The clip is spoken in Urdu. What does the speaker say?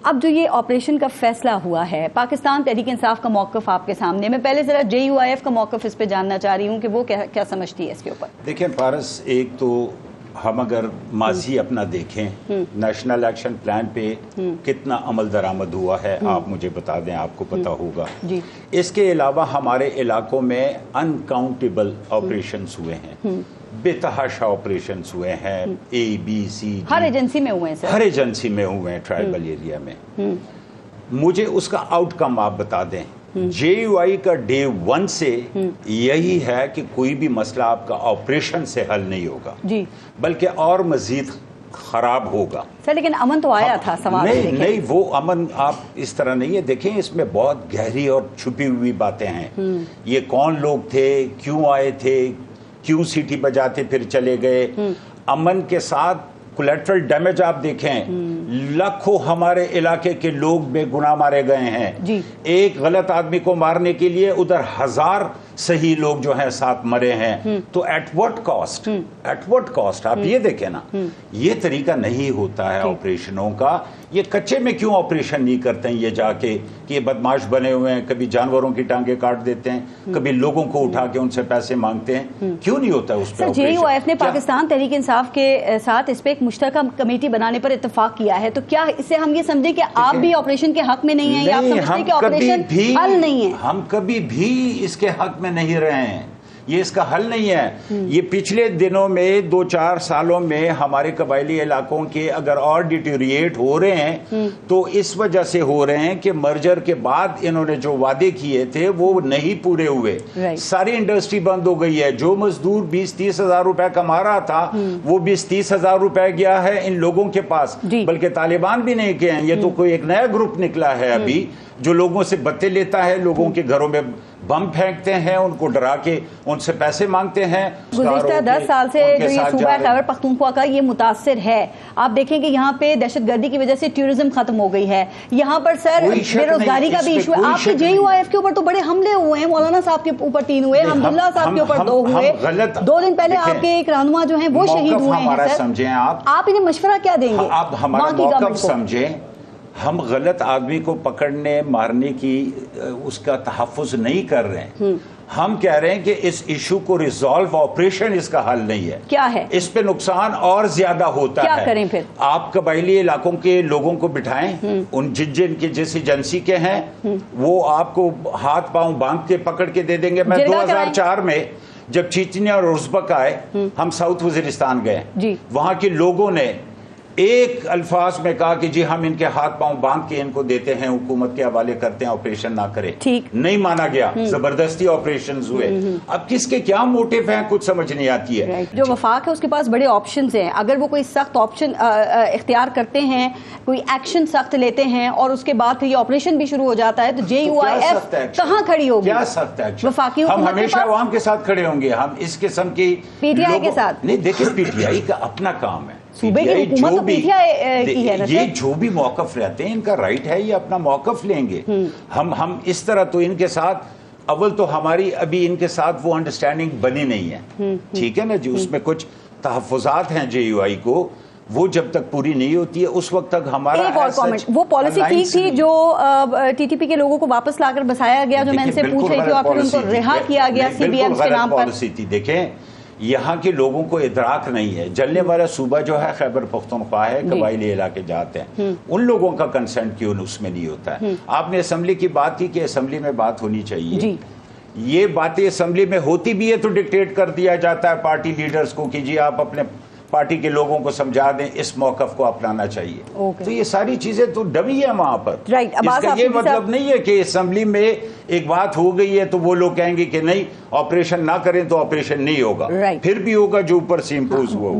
اب جو یہ آپریشن کا فیصلہ ہوا ہے، پاکستان تحریک انصاف کا موقف آپ کے سامنے، میں پہلے ذرا JUIF کا موقف اس پہ جاننا چاہ رہی ہوں کہ وہ کیا سمجھتی ہے اس کے اوپر؟ دیکھیں پارس، ایک تو ہم اگر ماضی اپنا دیکھیں، نیشنل ایکشن پلان پہ کتنا عمل درآمد ہوا ہے آپ مجھے بتا دیں، آپ کو پتا ہوگا۔ اس کے علاوہ ہمارے علاقوں میں انکاؤنٹیبل آپریشنز ہوئے ہیں، بے تحاشا آپریشنز ہوئے ہیں، ABC ہر ایجنسی میں ہوئے ہیں سر، ہر ایجنسی میں ہوئے ہیں ٹرائبل ایریا میں۔ مجھے اس کا آؤٹ کم آپ بتا دیں۔ JUI کا Day 1 سے یہی ہے کہ کوئی بھی مسئلہ آپ کا آپریشن سے حل نہیں ہوگا، بلکہ اور مزید خراب ہوگا۔ سر لیکن امن تو آیا تھا، سوال نہیں، وہ امن آپ اس طرح نہیں ہے، دیکھیں اس میں بہت گہری اور چھپی ہوئی باتیں ہیں۔ یہ کون لوگ تھے، کیوں آئے تھے، کیوں سیٹی بجاتے پھر چلے گئے۔ امن کے ساتھ کولیٹرل ڈیمیج آپ دیکھیں، لاکھوں ہمارے علاقے کے لوگ بے گناہ مارے گئے ہیں۔ ایک غلط آدمی کو مارنے کے لیے ادھر 1000 صحیح لوگ جو ہیں ساتھ مرے ہیں، تو ایٹ وٹ کاسٹ آپ یہ دیکھیں نا، یہ طریقہ نہیں ہوتا ہے آپریشنوں کا۔ یہ کچے میں کیوں آپریشن نہیں کرتے ہیں یہ جا کے کہ یہ بدماش بنے ہوئے ہیں، کبھی جانوروں کی ٹانگیں کاٹ دیتے ہیں، کبھی لوگوں کو اٹھا کے ان سے پیسے مانگتے ہیں، کیوں نہیں ہوتا اس پہ؟ JUIF نے پاکستان تحریک انصاف کے ساتھ اس پہ ایک مشترکہ کمیٹی بنانے پر اتفاق کیا ہے، تو کیا اس سے ہم یہ سمجھیں کہ آپ بھی آپریشن کے حق میں نہیں ہیں، یا آپ سمجھتے ہیں کہ آپریشن حل نہیں ہے؟ ہم کبھی بھی اس کے حق میں نہیں رہے ہیں، یہ اس کا حل نہیں ہے۔ یہ پچھلے دنوں میں 2-4 سالوں میں ہمارے قبائلی علاقوں کے اگر اور ڈیٹیریٹ ہو رہے ہیں تو اس وجہ سے ہو رہے ہیں کہ مرجر کے بعد انہوں نے جو وعدے کیے تھے وہ نہیں پورے ہوئے۔ ساری انڈسٹری بند ہو گئی ہے، جو مزدور 20-30 ہزار روپے کما رہا تھا وہ 20-30 ہزار روپے گیا ہے ان لوگوں کے پاس، بلکہ طالبان بھی نہیں گئے ہیں، یہ تو کوئی ایک نیا گروپ نکلا ہے ابھی جو لوگوں سے بتے لیتا ہے، لوگوں کے گھروں میں بم پھینکتے ہیں، ان کو ڈرا کے ان سے پیسے مانگتے ہیں۔ گزشتہ 10 سال سے جو یہ صوبہ خیبر پختونخوا کا یہ متاثر ہے، آپ دیکھیں کہ یہاں پہ دہشت گردی کی وجہ سے ٹورزم ختم ہو گئی ہے، یہاں پر سر بے روزگاری کا بھی ایشو ہے۔ آپ کے JUIF کے اوپر تو بڑے حملے ہوئے ہیں، مولانا صاحب کے اوپر 3 ہوئے، حمداللہ صاحب کے اوپر 2 ہوئے، 2 دن پہلے آپ کے ایک رہنما جو ہیں وہ شہید ہوئے ہیں۔ سر آپ انہیں مشورہ کیا دیں گے؟ آپ ہمارا موقف سمجھیں، ہم غلط آدمی کو پکڑنے مارنے کی اس کا تحفظ نہیں کر رہے ہیں، ہم کہہ رہے ہیں کہ اس ایشو کو ریزالو آپریشن اس کا حل نہیں ہے۔ کیا ہے اس پہ نقصان اور زیادہ ہوتا ہے۔ کیا کریں پھر؟ آپ قبائلی علاقوں کے لوگوں کو بٹھائیں، ان جن کے جس ایجنسی کے ہیں وہ آپ کو ہاتھ پاؤں باندھ کے پکڑ کے دے دیں گے۔ میں 2004 میں جب چیچنیا اور ازبک آئے، ہم ساؤتھ وزیرستان گئے، وہاں کے لوگوں نے ایک الفاظ میں کہا کہ جی ہم ان کے ہاتھ پاؤں باندھ کے ان کو دیتے ہیں، حکومت کے حوالے کرتے ہیں، آپریشن نہ کرے۔ نہیں مانا گیا، زبردستی آپریشنز ہوئے۔ اب کس کے کیا موٹیو ہیں کچھ سمجھ نہیں آتی ہے۔ جو وفاق ہے اس کے پاس بڑے آپشنز ہیں، اگر وہ کوئی سخت آپشن اختیار کرتے ہیں، کوئی ایکشن سخت لیتے ہیں اور اس کے بعد پھر یہ آپریشن بھی شروع ہو جاتا ہے، تو JUIF کہاں کھڑی ہوگی؟ کیا سخت ایکشن؟ وفاقی ہم ہمیشہ عوام کے ساتھ کھڑے ہوں گے، ہم اس قسم کی PTI کے ساتھ نہیں۔ دیکھیں PTI کا اپنا کام ہے، صوبے کی حکومت تو PTI کی ہے نا، یہ جو بھی موقف رہتے ہیں ان کا رائٹ ہے، یہ اپنا موقف لیں گے۔ ہم اس طرح تو ان کے ساتھ اول تو ہماری ابھی ان کے ساتھ وہ انڈرسٹینڈنگ بنی نہیں ہے، ٹھیک ہے نا جی، اس میں کچھ تحفظات ہیں JUI کو، وہ جب تک پوری نہیں ہوتی ہے اس وقت تک ہمارا ایک اور کامنٹ، وہ پالیسی ٹھیک تھی جو TTP کے لوگوں کو واپس لا کر بسایا گیا، جو میں ان سے پوچھ رہی تھی، اور پھر ان کو رہا کیا گیا CBMs کے نام پر؟ پالیسی تھی۔ دیکھیں یہاں کے لوگوں کو ادراک نہیں ہے، جلنے والا صوبہ جو ہے خیبر پختونخوا ہے، قبائلی علاقے جاتے ہیں، ان لوگوں کا کنسنٹ کیوں اس میں نہیں ہوتا ہے؟ آپ نے اسمبلی کی بات کی کہ اسمبلی میں بات ہونی چاہیے، یہ باتیں اسمبلی میں ہوتی بھی ہے تو ڈکٹیٹ کر دیا جاتا ہے پارٹی لیڈرز کو کہ جی آپ اپنے پارٹی کے لوگوں کو سمجھا دیں اس موقف کو اپنانا چاہیے۔ تو یہ ساری چیزیں تو ڈمی ہیں وہاں پر۔ اس کا یہ مطلب نہیں ہے کہ اسمبلی میں ایک بات ہو گئی ہے تو وہ لوگ کہیں گے کہ نہیں آپریشن نہ کریں تو آپریشن نہیں ہوگا، پھر بھی ہوگا جو اوپر سے امپوز ہوا۔